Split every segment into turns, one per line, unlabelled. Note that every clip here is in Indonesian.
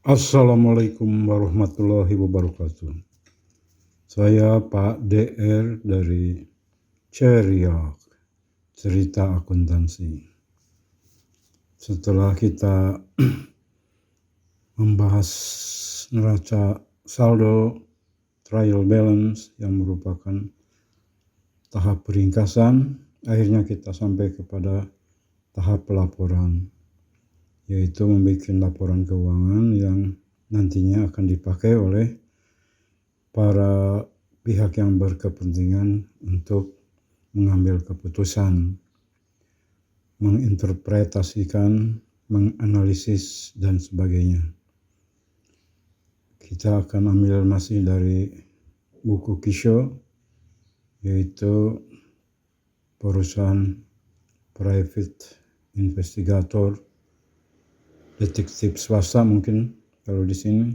Assalamualaikum warahmatullahi wabarakatuh. Saya Pak DR dari Ceriak, Cerita Akuntansi. Setelah kita membahas neraca saldo trial balance yang merupakan tahap peringkasan, akhirnya kita sampai kepada tahap pelaporan, yaitu membuat laporan keuangan yang nantinya akan dipakai oleh para pihak yang berkepentingan untuk mengambil keputusan, menginterpretasikan, menganalisis, dan sebagainya. Kita akan ambil masih dari buku Kisho, yaitu perusahaan private investigator, detektif swasta mungkin kalau di sini,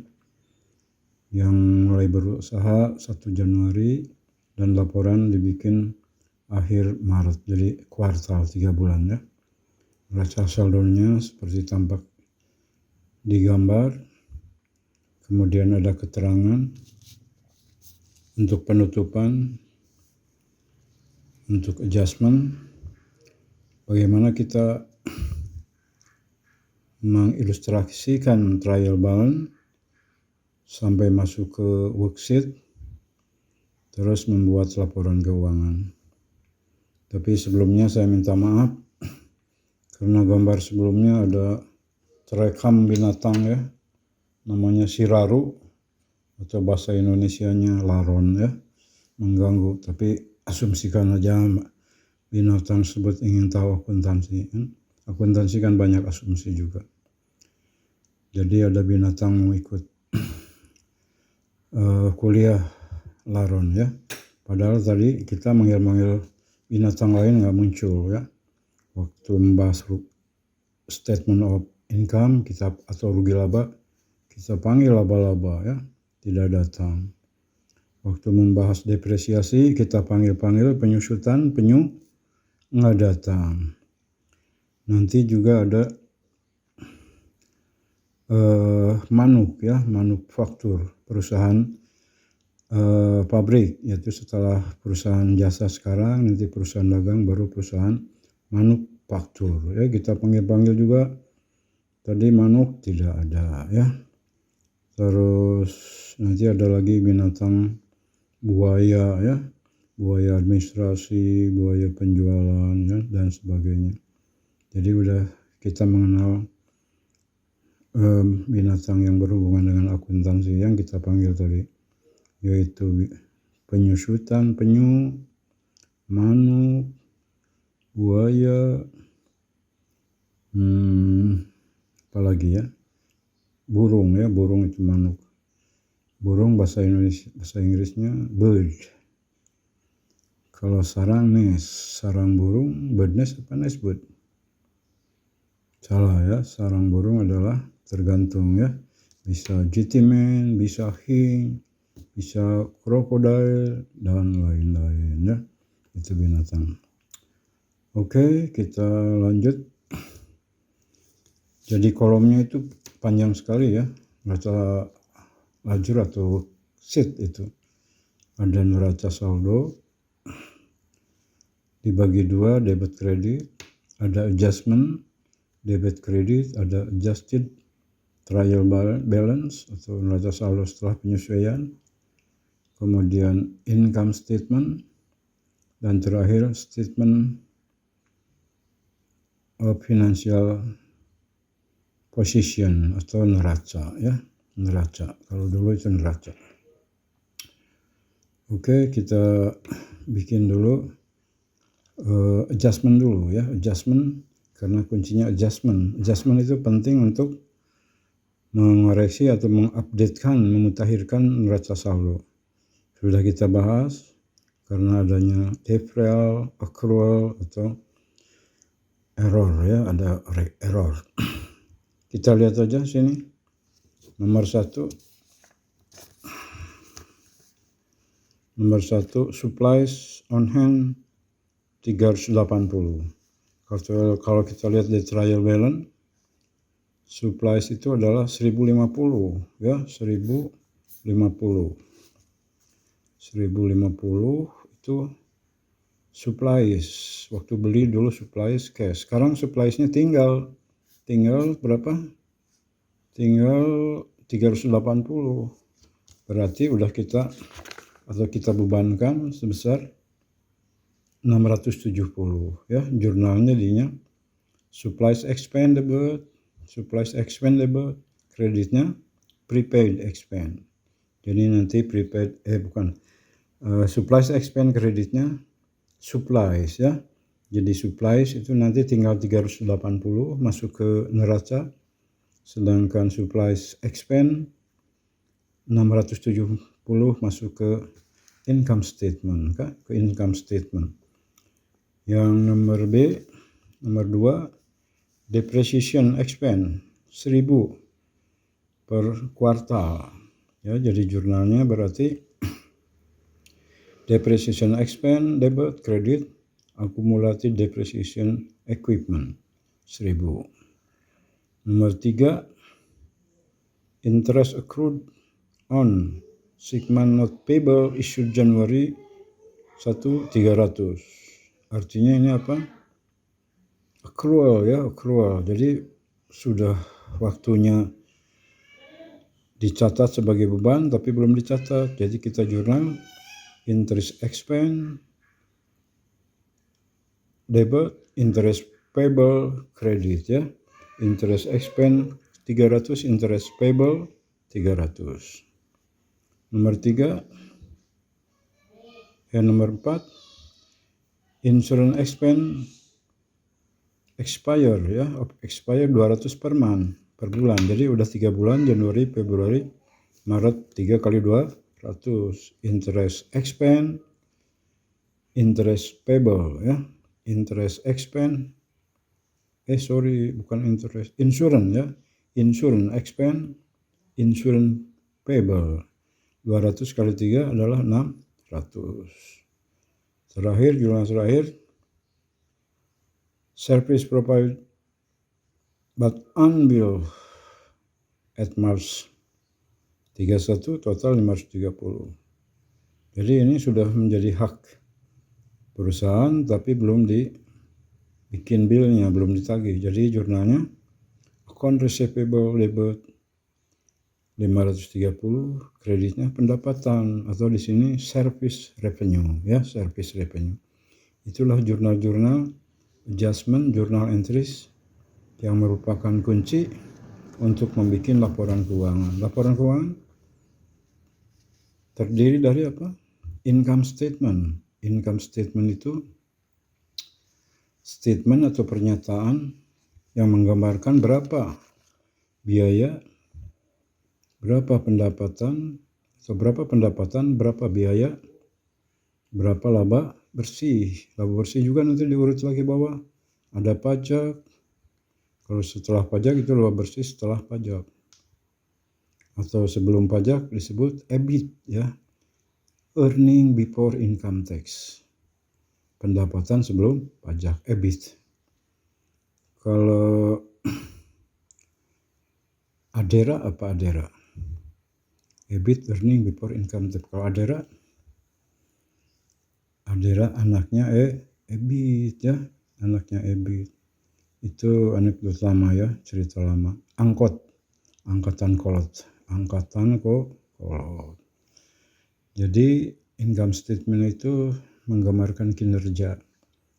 yang mulai berusaha 1 Januari dan laporan dibikin akhir Maret, jadi kuartal 3 bulan ya. Neraca saldonya seperti tampak di gambar, kemudian ada keterangan untuk penutupan, untuk adjustment, bagaimana kita mengilustrasikan trial balance sampai masuk ke worksheet, terus membuat laporan keuangan. Tapi sebelumnya saya minta maaf karena gambar sebelumnya ada terekam binatang ya, namanya siraru atau bahasa Indonesianya laron ya, mengganggu. Tapi asumsikan aja binatang tersebut ingin tahu akuntansi kan. Akuntansi kan banyak asumsi juga. Jadi ada binatang mau ikut kuliah laron ya. Padahal tadi kita manggil-manggil binatang lain nggak muncul ya. Waktu membahas statement of income kita atau rugi laba, kita panggil laba-laba ya, tidak datang. Waktu membahas depresiasi kita panggil-panggil penyusutan, penyu, nggak datang. Nanti juga ada manuk ya, manufaktur, perusahaan pabrik, yaitu setelah perusahaan jasa sekarang, nanti perusahaan dagang, baru perusahaan manufaktur ya. Kita panggil-panggil juga, tadi manuk tidak ada ya. Terus nanti ada lagi binatang buaya ya, buaya administrasi, buaya penjualan ya, dan sebagainya. Jadi udah kita mengenal binatang yang berhubungan dengan akuntansi yang kita panggil tadi, yaitu penyusutan, penyu, manuk, buaya, apalagi ya, burung ya, burung itu manuk. Burung bahasa Indonesia, bahasa Inggrisnya bird. Kalau sarang nest, sarang burung, bird nest apa nest bird? Salah ya, sarang burung adalah tergantung ya, bisa jitimen, bisa hing, bisa krokodil, dan lain-lain ya, itu binatang. Oke, kita lanjut. Jadi kolomnya itu panjang sekali ya, neraca lajur atau sheet itu. Ada neraca saldo, dibagi 2, debit kredit, ada adjustment, debit kredit, ada adjusted trial balance atau neraca saldo setelah penyesuaian, kemudian income statement, dan terakhir statement of financial position atau neraca ya, neraca. Kalau dulu itu neraca. Oke, kita bikin dulu adjustment dulu ya, adjustment, karena kuncinya adjustment. Adjustment itu penting untuk mengoreksi atau mengupdatekan, memutakhirkan neraca saldo. Sudah kita bahas karena adanya deferral, accrual atau error ya, ada error. Kita lihat aja sini. Nomor 1 supplies on hand 380. Kalau kita lihat di trial balance Supplies itu adalah 1050 ya, 1050. 1050 itu supplies. Waktu beli dulu supplies cash. Sekarang suppliesnya tinggal berapa? Tinggal 380. Berarti udah kita bebankan sebesar 670 ya. Jurnalnya dinya supplies expendable, kreditnya prepaid expend. Jadi nanti supplies expend kreditnya supplies ya. Jadi supplies itu nanti tinggal 380 masuk ke neraca, sedangkan supplies expend 670 masuk ke income statement, ke income statement. Yang nomor 2 depreciation expense 1000 per kuartal ya. Jadi jurnalnya berarti depreciation expense debit credit accumulated depreciation equipment 1000. Nomor 3 interest accrued on segment not payable issued January 1 300. Artinya ini apa? Accrual ya, accrual. Jadi sudah waktunya dicatat sebagai beban tapi belum dicatat. Jadi kita jurnal interest expense debit, interest payable credit ya. Interest expense 300, interest payable 300. Nomor 4 insurance expense expire ya, expire 200 per bulan. Jadi udah 3 bulan, Januari, Februari, Maret, 3 kali 200. Interest expense, interest payable ya. Interest expense bukan interest, insurance ya. Insurance expense, insurance payable. 200 kali 3 adalah 600. Jurnal terakhir service provided but unbilled at March 31 total 530. Jadi ini sudah menjadi hak perusahaan tapi belum dibikin billnya, belum ditagih. Jadi jurnalnya account receivable debit 530, kreditnya pendapatan atau di sini service revenue ya, service revenue. Itulah jurnal-jurnal adjustment, journal entries yang merupakan kunci untuk membuat laporan keuangan. Laporan keuangan terdiri dari apa? Income statement. Income statement itu statement atau pernyataan yang menggambarkan berapa biaya, berapa pendapatan, berapa biaya, berapa laba bersih. Laba bersih juga nanti diurut lagi bawah. Ada pajak. Kalau setelah pajak itu laba bersih setelah pajak. Atau sebelum pajak disebut EBIT ya. Earning before income tax. Pendapatan sebelum pajak, EBIT. Kalau ADERA apa ADERA? EBIT earning before income tax. Kalau ADERA anaknya EBIT ya, anaknya EBIT. Itu anekdot lama ya, cerita lama. Angkatan kolot. Jadi income statement itu menggambarkan kinerja.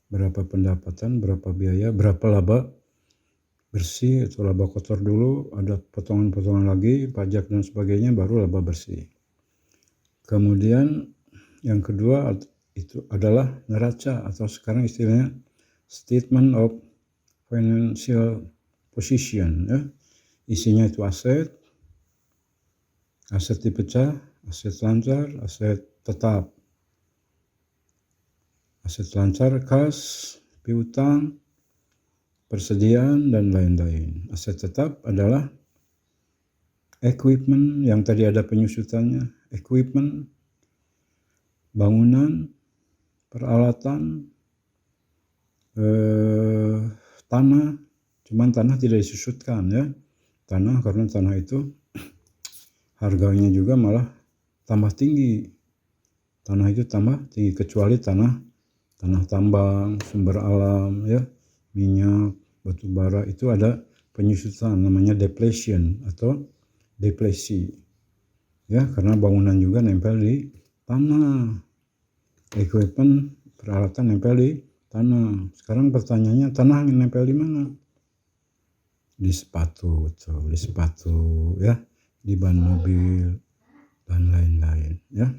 Berapa pendapatan, berapa biaya, berapa laba bersih atau laba kotor dulu, ada potongan-potongan lagi, pajak dan sebagainya, baru laba bersih. Kemudian yang kedua itu adalah neraca atau sekarang istilahnya statement of financial position ya. Isinya itu aset dipecah, aset lancar, aset tetap. Aset lancar kas, piutang, persediaan dan lain-lain. Aset tetap adalah equipment yang tadi ada penyusutannya, equipment, bangunan, peralatan, tanah, cuman tanah tidak disusutkan ya. tanah, karena tanah itu harganya juga malah tambah tinggi. Tanah itu tambah tinggi, kecuali tanah tambang, sumber alam, ya, minyak, batu bara, itu ada penyusutan namanya depletion atau depresi, ya, karena bangunan juga nempel di tanah, equipment, peralatan nempel di tanah. Sekarang pertanyaannya, tanah nempel di mana? Di sepatu, betul, di sepatu, ya, di ban mobil dan lain-lain, ya.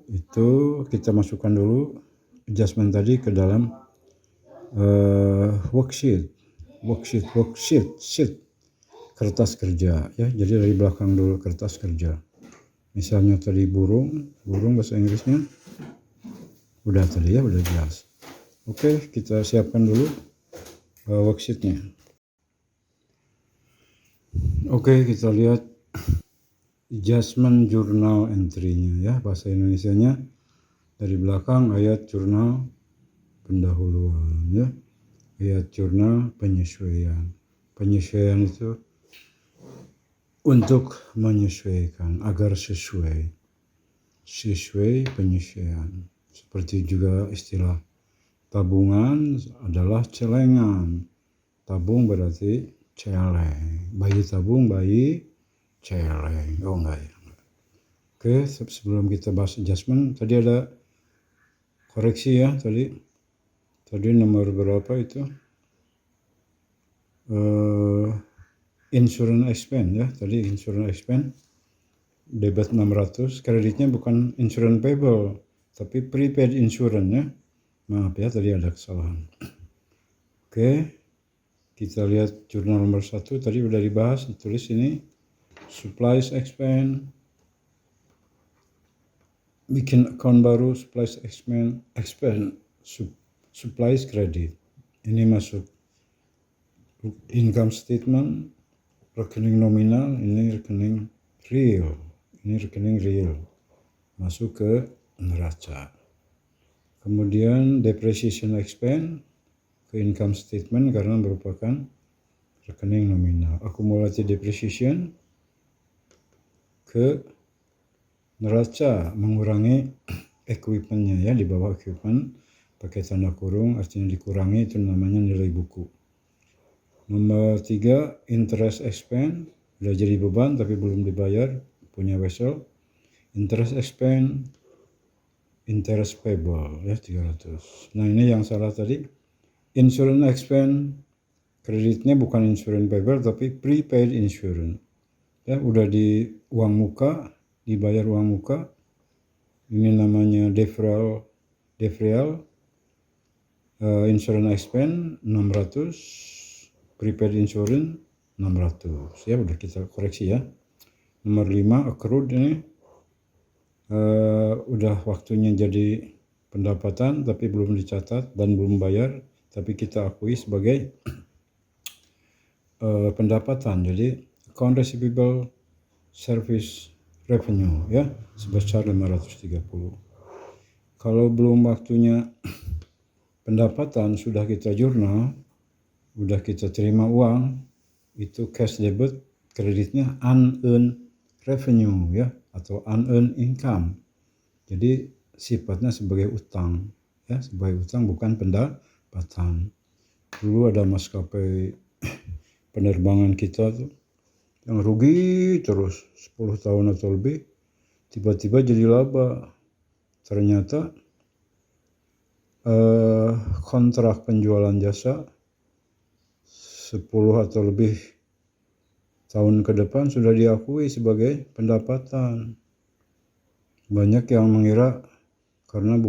Itu kita masukkan dulu adjustment tadi ke dalam worksheet, kertas kerja, ya. Jadi dari belakang dulu kertas kerja. Misalnya tadi burung bahasa Inggrisnya udah tadi, ya, udah jelas. Oke, kita siapkan dulu worksheetnya. Oke, kita lihat adjustment journal entry-nya, ya, bahasa Indonesianya dari belakang ayat jurnal pendahuluan, ya, ayat jurnal penyesuaian. Penyesuaian itu untuk menyesuaikan agar sesuai penyesuaian. Seperti juga istilah tabungan adalah celengan. Tabung berarti celeng. Bayi tabung, bayi celeng. Oh enggak ya. Oke, sebelum kita bahas adjustment, tadi ada koreksi, ya. Tadi nomor berapa itu? Insurance expense, ya. Tadi insurance expense debit 600, kreditnya bukan insurance payable tapi prepaid insurance, ya. Maaf, ya, tadi ada kesalahan. Oke, kita lihat jurnal nomor 1, tadi udah dibahas, ditulis ini supplies expense, bikin account baru, supplies expense, supplies credit. Ini masuk income statement, rekening nominal, ini rekening real. Ini rekening real. Masuk ke neraca. Kemudian depreciation expense ke income statement karena merupakan rekening nominal. Akumulatif depreciation ke neraca, mengurangi equipmentnya, ya, di bawah equipment pakai tanda kurung, artinya dikurangi, itu namanya nilai buku. Nomor 3, interest expense, udah jadi beban tapi belum dibayar, punya vessel. Interest expense, interest payable, ya, 300. Nah, ini yang salah tadi. Insurance expense, kreditnya bukan insurance payable tapi prepaid insurance, ya, udah di uang muka, dibayar uang muka. Ini namanya deferral, insurance expense 600, prepaid insurance 600, ya, udah kita koreksi, ya. Nomor 5, accrued, ini udah waktunya jadi pendapatan tapi belum dicatat dan belum bayar, tapi kita akui sebagai pendapatan. Jadi account receivable service revenue, ya, sebesar 530. Kalau belum waktunya pendapatan, sudah kita jurnal, udah kita terima uang, itu cash debit, kreditnya unearned revenue, ya, atau unearned income. Jadi sifatnya sebagai utang, ya, sebagai utang, bukan pendapatan. Dulu ada maskapai penerbangan kita tuh yang rugi terus 10 tahun atau lebih, tiba-tiba jadi laba. Ternyata kontrak penjualan jasa 10 atau lebih tahun ke depan sudah diakui sebagai pendapatan. Banyak yang mengira karena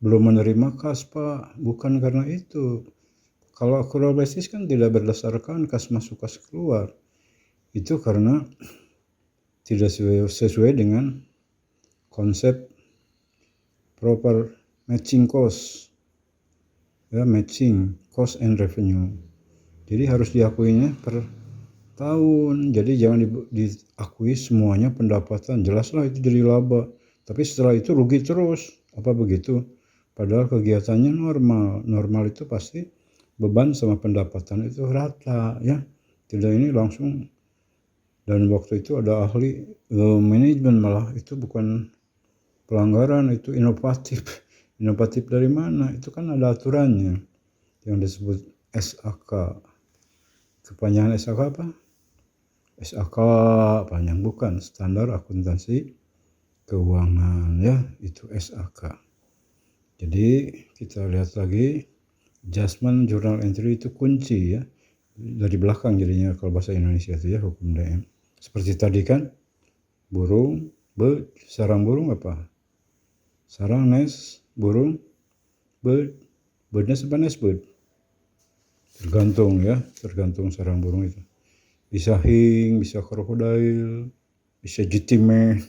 belum menerima kas, Pak. Bukan karena itu. Kalau accrual basis kan tidak berdasarkan kas masuk kas keluar. Itu karena tidak sesuai dengan konsep proper matching cost, ya, matching cost and revenue. Jadi harus diakuinya per tahun. Jadi jangan diakui semuanya pendapatan. Jelaslah itu jadi laba, tapi setelah itu rugi terus. Apa begitu? Padahal kegiatannya normal. Normal itu pasti beban sama pendapatan itu rata, ya. tidak ini langsung, dan waktu itu ada ahli manajemen, malah itu bukan pelanggaran, itu inovatif. Inovatif dari mana? Itu kan ada aturannya yang disebut SAK. Kepanjangan SAK apa? SAK panjang, bukan standar akuntansi keuangan ya, itu SAK. Jadi kita lihat lagi, adjustment journal entry itu kunci ya, dari belakang jadinya kalau bahasa Indonesia itu ya, hukum DM. Seperti tadi kan, burung, bird, sarang burung apa? Sarang, nest, burung, bird, birdnya apa nest bird? Tergantung ya, tergantung sarang burung itu. Bisa hing, bisa krokodil, bisa jitimen,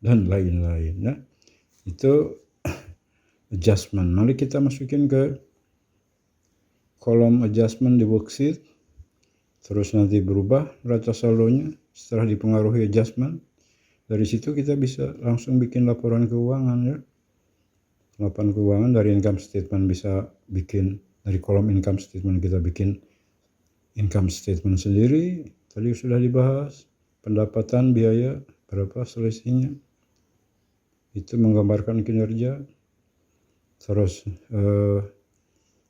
dan lain-lain ya. Itu adjustment. Mari kita masukin ke kolom adjustment di worksheet, terus nanti berubah neraca saldonya setelah dipengaruhi adjustment. Dari situ kita bisa langsung bikin laporan keuangan ya. Laporan keuangan dari income statement bisa bikin, dari kolom income statement kita bikin income statement sendiri. Tadi sudah dibahas, pendapatan, biaya, berapa selisihnya. Itu menggambarkan kinerja. Terus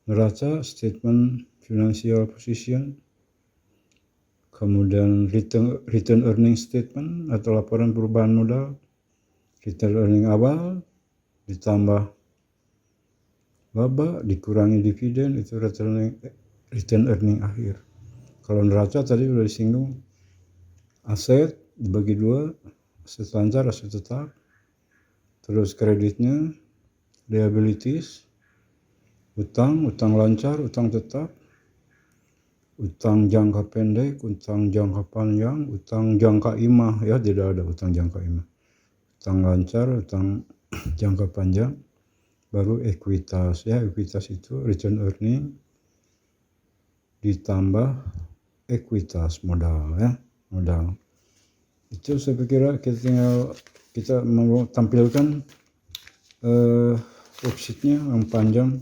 neraca, statement financial position, kemudian return earning statement atau laporan perubahan modal, return earning awal ditambah laba dikurangi dividen, itu return earning akhir. Kalau neraca tadi sudah disinggung, aset dibagi dua, aset lancar, aset tetap, terus kreditnya, liabilities, utang lancar, utang tetap, utang jangka pendek, utang jangka panjang, utang jangka imah ya, tidak ada utang jangka imah. Utang lancar, utang jangka panjang, baru ekuitas ya. Ekuitas itu return earning ditambah ekuitas modal ya, modal. Itu saya pikir kita mau tampilkan worksheetnya yang panjang.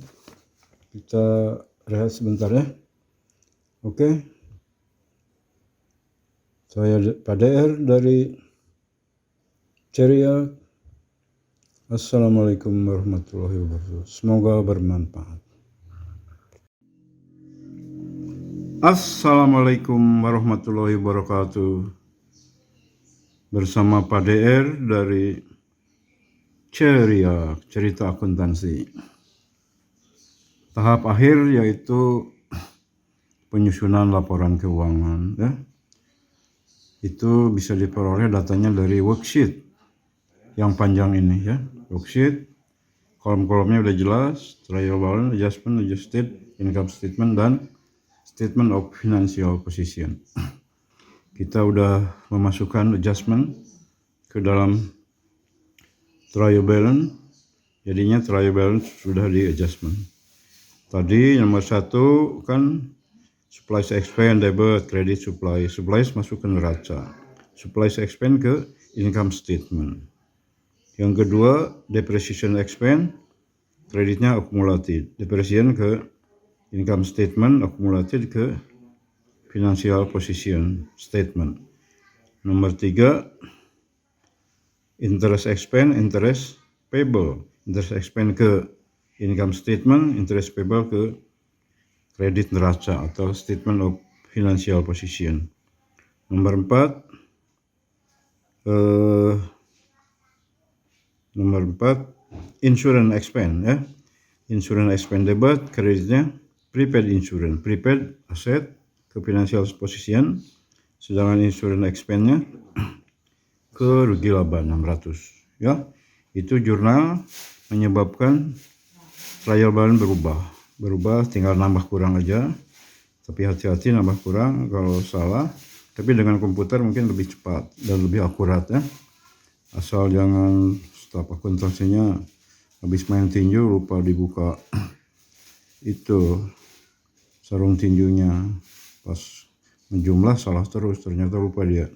Kita rehat sebentar ya. Oke. Saya Pak DR dari Ceria. Assalamualaikum warahmatullahi wabarakatuh. Semoga bermanfaat. Assalamualaikum warahmatullahi wabarakatuh. Bersama Pak DR dari Ceria, cerita akuntansi. Tahap akhir yaitu penyusunan laporan keuangan ya. Itu bisa diperoleh datanya dari worksheet yang panjang ini ya. Worksheet, kolom-kolomnya udah jelas, trial balance, adjustment, adjusted, income statement, dan statement of financial position. Kita udah memasukkan adjustment ke dalam trial balance, jadinya trial balance sudah di adjustment. Tadi nomor 1 kan supplies expense, debit, credit, supplies masuk ke neraca, supplies expense ke income statement. Yang kedua, depreciation expense, kreditnya akumulatif, depreciation ke income statement, akumulatif ke financial position statement. Nomor 3, interest expense, interest payable, interest expense ke income statement, interest payable ke kredit neraca atau statement of financial position. Nomor 4, insurance expense ya. Insurance expense debit, kreditnya prepaid insurance, prepaid aset ke financial position, sedangkan insurance expense-nya ke rugi laba 600 ya. Itu jurnal menyebabkan trial balance berubah, tinggal nambah kurang aja, tapi hati-hati nambah kurang kalau salah. Tapi dengan komputer mungkin lebih cepat dan lebih akurat ya. Asal jangan staf akuntansinya habis main tinju lupa dibuka itu sarung tinjunya, pas menjumlah salah terus, ternyata lupa dia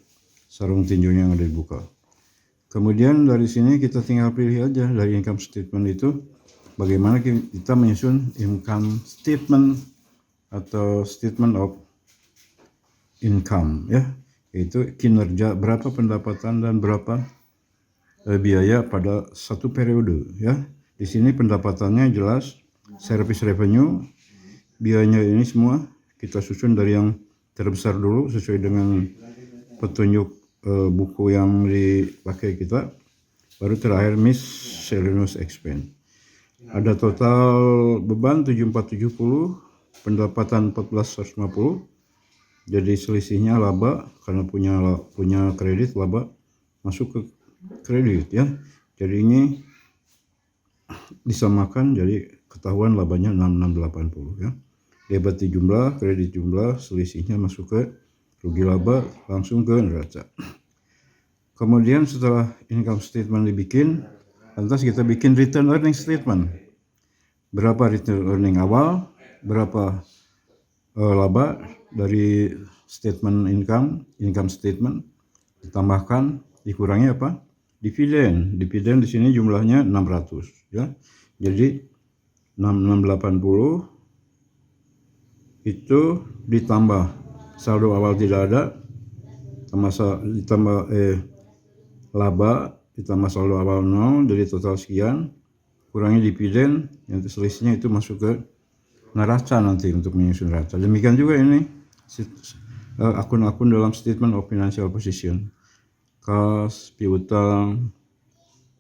sarung tinjunya yang ada dibuka. Kemudian dari sini kita tinggal pilih aja dari income statement itu bagaimana kita menyusun income statement atau statement of income ya, yaitu kinerja, berapa pendapatan dan berapa biaya pada satu periode ya. Di sini pendapatannya jelas, service revenue, biayanya ini semua kita susun dari yang terbesar dulu sesuai dengan petunjuk buku yang dipakai kita, baru terakhir miscellaneous expense. Ada total beban 7470, pendapatan 1450. Jadi selisihnya laba, karena punya kredit, laba masuk ke kredit ya. Jadi ini disamakan, jadi ketahuan labanya 6680 ya. Debit jumlah, kredit jumlah, selisihnya masuk ke rugi laba, langsung ke neraca. Kemudian setelah income statement dibikin, lantas kita bikin return earning statement. Berapa return earning awal, berapa laba dari statement income statement, ditambahkan, dikurangi apa? Dividen. Dividen di sini jumlahnya 600 ya. Jadi 6680 itu ditambah saldo awal tidak ada, ditambah laba, ditambah saldo awal 0, jadi total sekian, kurangi dividen, yang selisihnya itu masuk ke neraca nanti untuk menyusun neraca. Demikian juga ini akun-akun dalam statement of financial position, kas, piutang,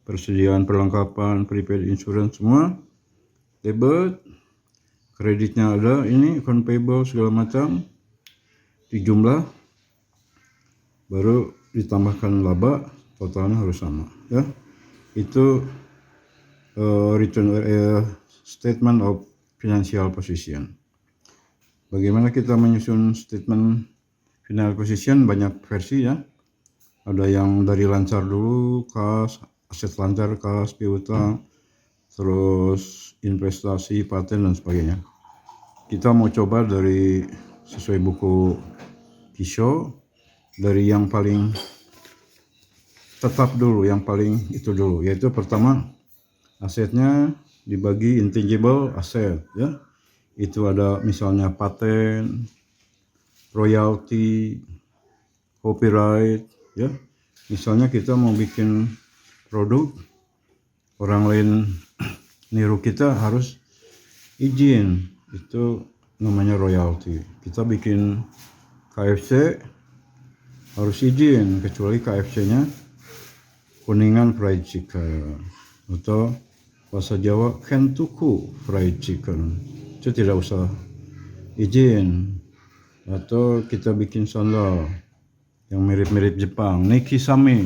persediaan perlengkapan, prepaid insurance, semua debit, kreditnya ada, ini account payable segala macam, dijumlah, baru ditambahkan laba, totalnya harus sama ya. Itu return statement of financial position. Bagaimana kita menyusun statement financial position? Banyak versi ya. Ada yang dari lancar dulu, kas, aset lancar, kas, piutang, terus investasi, paten dan sebagainya. Kita mau coba dari sesuai buku Kisho, dari yang paling tetap dulu, yang paling itu dulu, yaitu pertama asetnya dibagi intangible asset ya. Itu ada misalnya paten, royalti, copyright ya. Misalnya kita mau bikin produk, orang lain niru kita harus izin, itu namanya royalti. Kita bikin KFC harus izin, kecuali KFC-nya Kuningan Fried Chicken atau bahasa Jawa Kentuku Fried Chicken, itu tidak usah izin. Atau kita bikin sandal yang mirip-mirip Jepang, Nikisami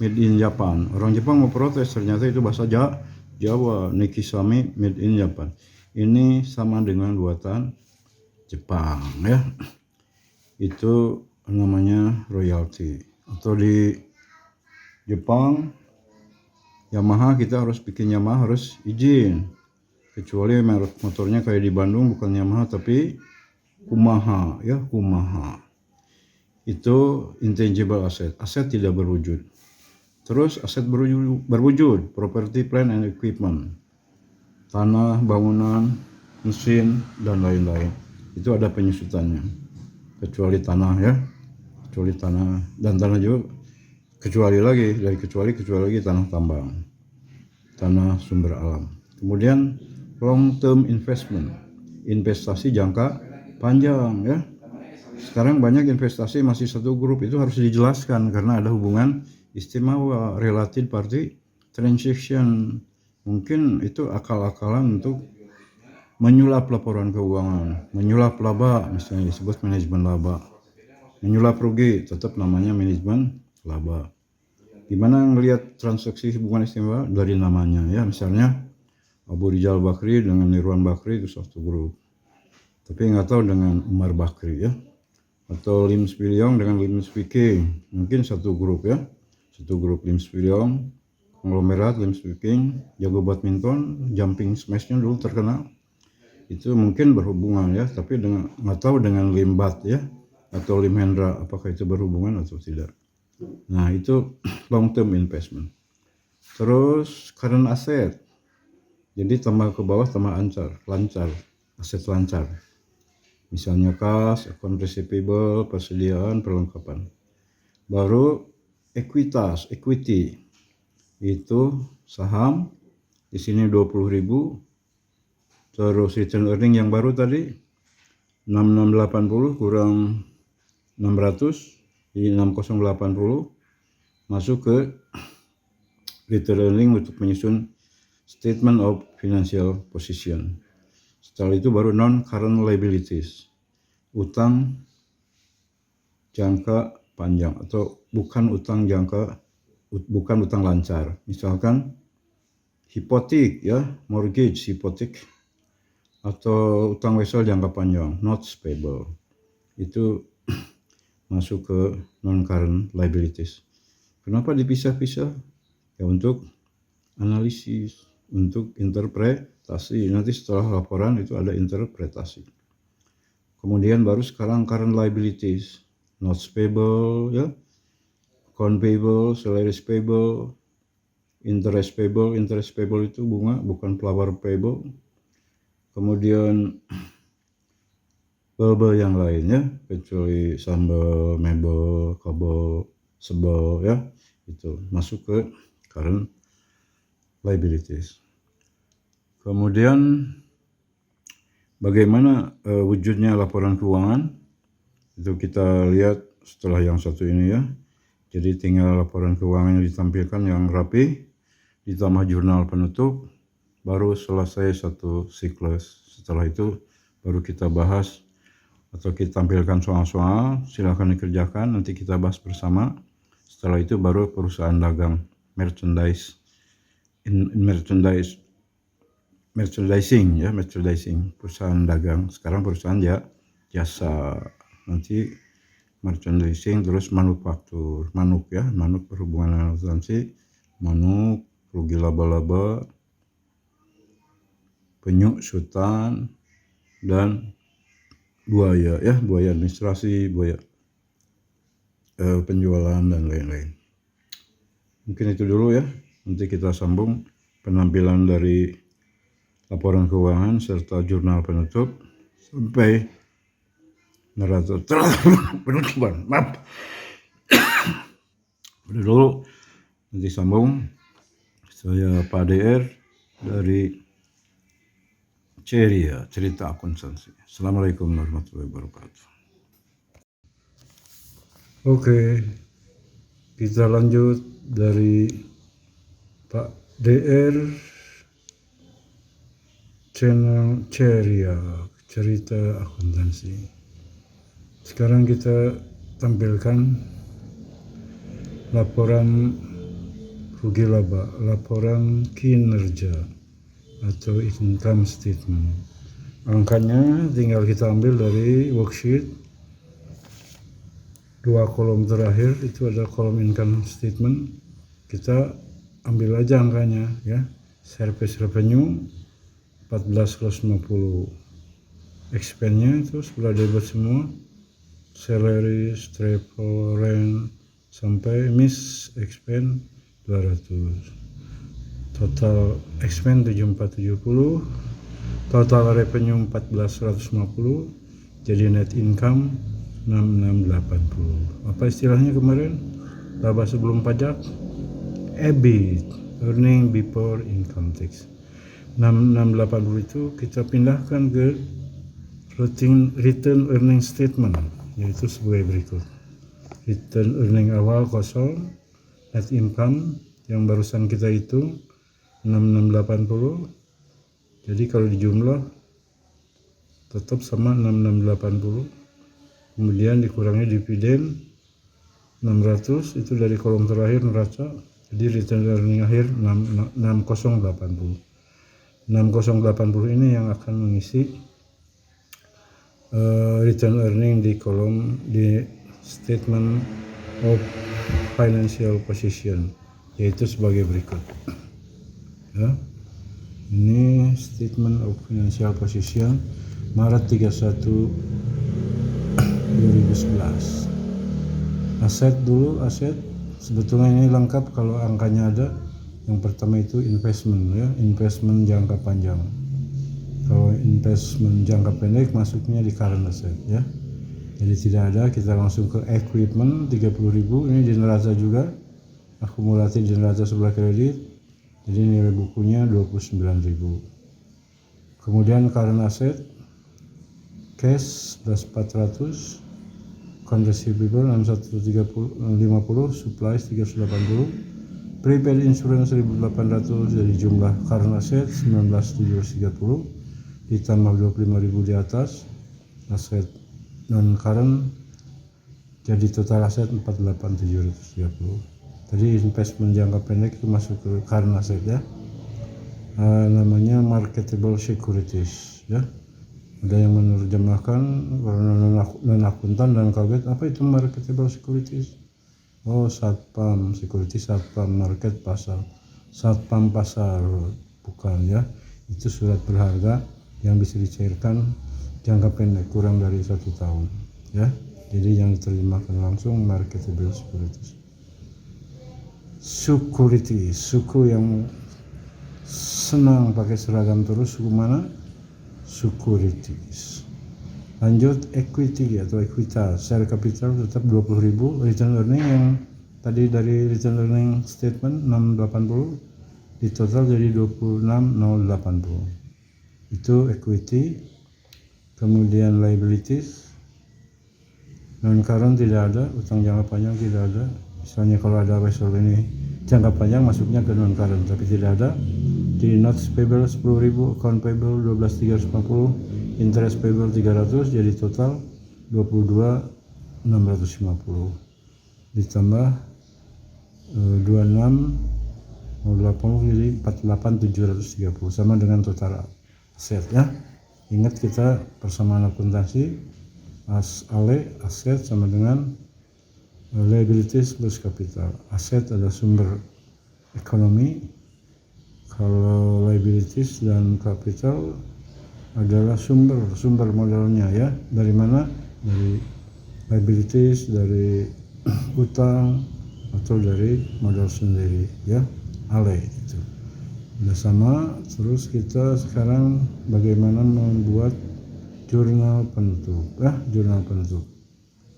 made in Japan, orang Jepang mau protes, ternyata itu bahasa Jawa, Nikisami made in Japan. Ini sama dengan buatan Jepang ya, itu namanya royalti. Atau di Jepang Yamaha, kita harus bikin Yamaha harus izin, kecuali merek motornya kayak di Bandung bukan Yamaha tapi Kumaha ya, Kumaha. Itu intangible asset, aset tidak berwujud. Terus aset berwujud, property, plant and equipment, tanah, bangunan, mesin dan lain-lain. Itu ada penyusutannya, kecuali tanah ya, kecuali tanah, dan tanah juga kecuali lagi tanah tambang, tanah sumber alam. Kemudian long term investment, investasi jangka panjang ya. Sekarang banyak investasi masih satu grup, itu harus dijelaskan karena ada hubungan istimewa, related party transaction. Mungkin itu akal-akalan untuk menyulap laporan keuangan, menyulap laba, misalnya disebut manajemen laba. Menyulap rugi tetap namanya manajemen laba. Gimana ngelihat transaksi hubungan istimewa? Dari namanya ya, misalnya Abu Rizal Bakri dengan Nirwan Bakri itu satu grup, tapi nggak tahu dengan Umar Bakri ya. Atau Lim Spiliong dengan Lim Speaking, mungkin satu grup ya, satu grup Lim Spiliong, konglomerat Lim Speaking, jago badminton, jumping smashnya dulu terkenal, itu mungkin berhubungan ya, tapi dengan nggak tahu dengan Limbat ya atau Lim Hendra apakah itu berhubungan atau tidak. Nah itu long term investment. Terus current asset, jadi tambah ke bawah tambah lancar, aset lancar. misalnya kas, account receivable, persediaan, perlengkapan. Baru ekuitas, equity, itu saham, di sini 20.000, terus return earning yang baru tadi 6680 kurang 600, jadi 6080, masuk ke return earning untuk menyusun statement of financial position. Setelah itu baru non-current liabilities, utang jangka panjang atau bukan utang lancar. Misalkan hipotek ya, mortgage, hipotek, atau utang wesel jangka panjang, notes payable. Itu masuk ke non-current liabilities. Kenapa dipisah-pisah? Ya untuk analisis, untuk interpretasi. Nanti setelah laporan itu ada interpretasi. Kemudian baru sekarang current liabilities, notes payable ya, account payable, salaries payable, interest payable. Interest payable itu bunga, bukan flower payable. Kemudian bel-bel yang lainnya, kecuali sambal, mebel, kabel, sebel ya, itu masuk ke current liabilities. Kemudian bagaimana wujudnya laporan keuangan? Itu kita lihat setelah yang satu ini ya. Jadi tinggal laporan keuangan yang ditampilkan yang rapi, ditambah jurnal penutup, baru selesai satu siklus. Setelah itu baru kita bahas atau kita tampilkan soal-soal, silahkan dikerjakan, nanti kita bahas bersama. Setelah itu baru perusahaan dagang, merchandising ya, perusahaan dagang. Sekarang perusahaan jasa, nanti merchandising, terus manufaktur, manuk berhubungan dengan akuntansi, manuk, rugi laba-laba, penyu, sutan, dan buaya ya, buaya administrasi, buaya penjualan, dan lain-lain. Mungkin itu dulu ya, nanti kita sambung penampilan dari laporan keuangan serta jurnal penutup sampai neraca penutupan. Maaf. Udah dulu, nanti sambung. Saya Pak DR dari Ceria, Cerita Akuntansi. Assalamualaikum warahmatullahi wabarakatuh. Oke, kita lanjut dari Pak DR, channel Ceria, Cerita Akuntansi. Sekarang kita tampilkan laporan rugi laba, laporan kinerja atau income statement. Angkanya tinggal kita ambil dari worksheet. Dua kolom terakhir itu ada kolom income statement. Kita ambil aja angkanya ya. Service revenue 1450. Expense-nya itu sudah debit semua. Salaries, travel, rent, sampai miss expense 200. Total expense 7470, total revenue 14150, jadi net income 6680. Apa istilahnya kemarin? Laba sebelum pajak, EBIT, earning before income tax. 6680 itu kita pindahkan ke return earning statement, yaitu sebagai berikut. Return earning awal kosong, net income yang barusan kita hitung 6680. Jadi kalau dijumlah tetap sama 6680. Kemudian dikurangi dividen 600, itu dari kolom terakhir neraca. Jadi return earning akhir 6080. 6080 ini yang akan mengisi return earning di kolom di statement of financial position, yaitu sebagai berikut ya. Ini statement of financial position Maret 31 2011. Aset dulu, aset sebetulnya ini lengkap kalau angkanya ada. Yang pertama itu investment ya, investment jangka panjang. Kalau investment jangka pendek masuknya di current asset ya. Jadi tidak ada, kita langsung ke equipment 30.000. Ini di neraca juga, akumulatif di neraca sebelah kredit. Jadi nilai bukunya 29.000. Kemudian current asset, cash 11.400, account receivable 6150, supplies 380, prepaid insurance 1.800. Jadi jumlah current asset 19.730 ditambah 25.000 di atas aset non current, jadi total aset 48.730. Tadi investment jangka pendek itu masuk ke current asset ya. Namanya marketable securities ya. Ada yang menerjemahkan karena non akuntan dan kaget, apa itu marketable securities? Oh, satpam securities, satpam market pasar, satpam pasar, bukan ya. Itu surat berharga yang bisa dicairkan jangka pendek kurang dari 1 tahun ya. Jadi yang diterjemahkan langsung marketable securities. Securities, suku yang senang pakai seragam terus, suku mana? Securities. Lanjut equity atau ekuitas, share capital tetap 20.000, return earning yang tadi dari return earning statement 680 di total jadi 26.080. Itu equity. Kemudian liabilities, non current tidak ada, utang jangka panjang tidak ada. Misalnya kalau ada vessel ini jangka panjang masuknya ke non current, tapi tidak ada. Di notes payable 10.000, account payable 12.350, interest payable 300, jadi total 22.650 ditambah 26.080 jadi 48.730, sama dengan total aset ya. Ingat kita persamaan akuntansi, aset sama dengan liabilities plus capital. Aset adalah sumber ekonomi, kalau liabilities dan capital adalah sumber modalnya ya. Dari mana? Dari liabilities, dari utang atau dari modal sendiri ya. Itu udah sama. Terus kita sekarang bagaimana membuat jurnal penutup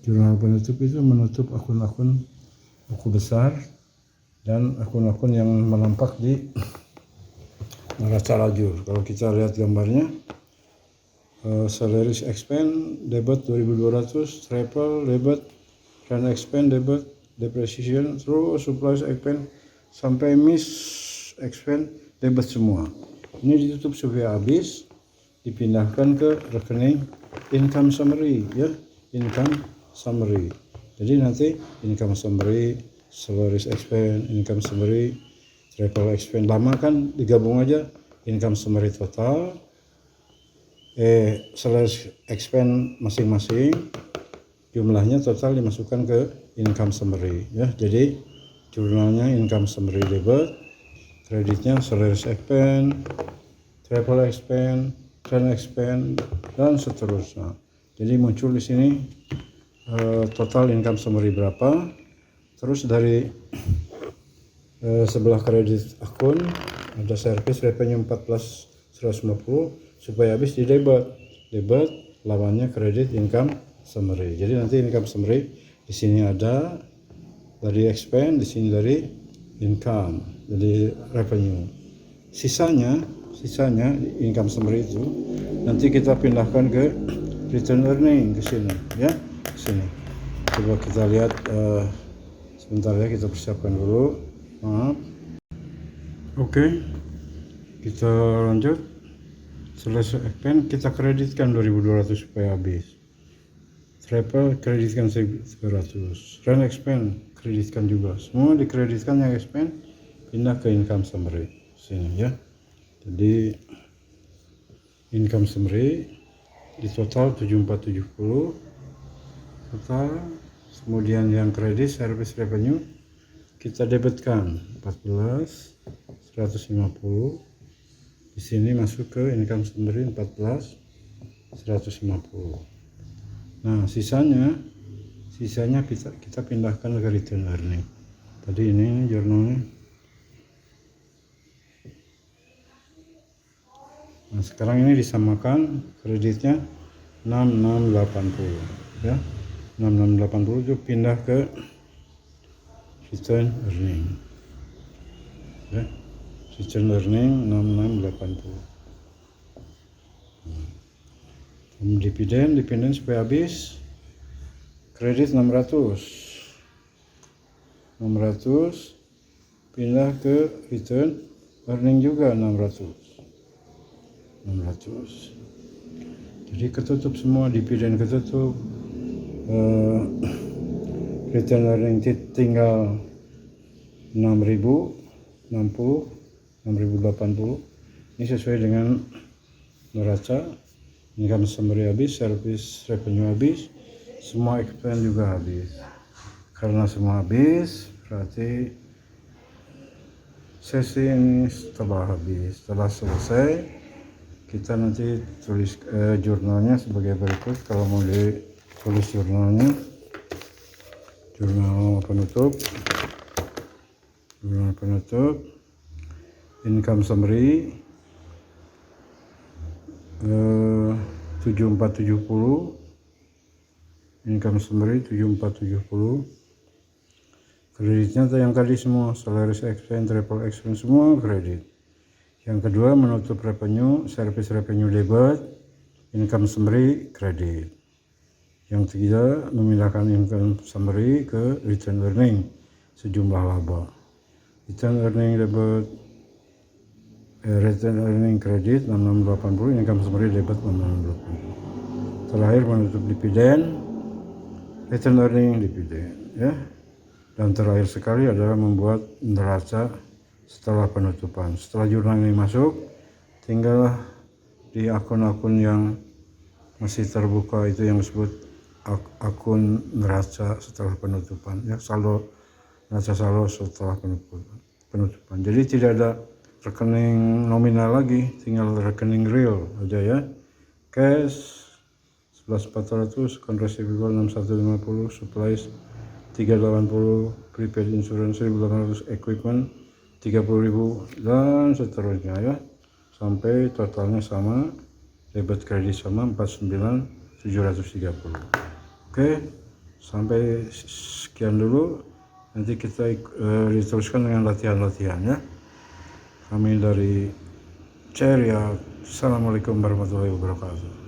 Jurnal penutup itu menutup akun-akun buku besar dan akun-akun yang menampak di neraca lajur. Kalau kita lihat gambarnya, salaries expense debit 2.200, travel debit, rent expense debit, depreciation, terus supplies expense sampai miss expense debit semua. Ini ditutup supaya habis, dipindahkan ke rekening income summary ya, income summary. Jadi nanti income summary, salaries expense, income summary, travel expense, lama kan digabung aja income summary total, salaries expense masing-masing, jumlahnya total dimasukkan ke income summary ya. Jadi jurnalnya income summary debit, kreditnya salaries expense, travel expense, rent expense, dan seterusnya. Jadi muncul di sini total income summary berapa. Terus dari sebelah kredit akun ada service revenue 14.150, supaya habis di debit lawannya kredit income summary. Jadi nanti income summary di sini ada dari expense, di sini dari income, jadi revenue. Sisanya income summary itu nanti kita pindahkan ke return earning, ke sini ya, ke sini. Coba kita lihat sebentar ya, kita persiapkan dulu. Maaf. Oke. Kita lanjut. Selesai expense kita kreditkan 2.200 supaya habis. Travel kreditkan 1.300. Rent expense kreditkan juga. Semua dikreditkan yang expense, pindah ke income summary sini ya. Jadi income summary di total 7470 total. Kemudian yang kredit service revenue kita debitkan 14.150. Di sini masuk ke income summary 14.150. Nah, sisanya kita pindahkan ke return earning. Tadi ini jurnalnya. Nah, sekarang ini disamakan kreditnya 6680 ya. 6680 itu pindah ke return earning ya. Return earning 6680. Dividen supaya habis. Kredit 600 pindah ke return earning juga 600. Jadi ketutup semua, dividen ketutup, return earning tinggal 6.080. Ini sesuai dengan neraca. Income summary habis, service revenue habis, semua expense juga habis. Karena semua habis, berarti sesi ini setelah selesai, kita nanti tulis jurnalnya sebagai berikut. Kalau mau ditulis jurnal penutup, income summary 7470, income summary 7470. Kreditnya yang tadi semua, salaries expense, travel expense semua kredit. Yang kedua, menutup revenue, service revenue debit, income summary kredit. Yang ketiga, memindahkan income summary ke return earning sejumlah laba. Return earning debit, return earning kredit 6680, income summary debit 6680. Terakhir menutup dividen, return earning dividen ya. Dan terakhir sekali adalah membuat neraca setelah penutupan. Setelah jurnal ini masuk, tinggal di akun-akun yang masih terbuka itu yang disebut akun neraca setelah penutupan ya, neraca saldo setelah penutupan. Jadi tidak ada rekening nominal lagi, tinggal rekening real aja ya. Cash 11.400, account receivable 6150, supplies 380, prepaid insurance 1.800, equipment 30.000 dan seterusnya ya, sampai totalnya sama, debit kredit sama 49.730. Oke, sampai sekian dulu. Nanti kita diteruskan dengan latihan-latihan ya. Kami dari Ceria. Assalamualaikum warahmatullahi wabarakatuh.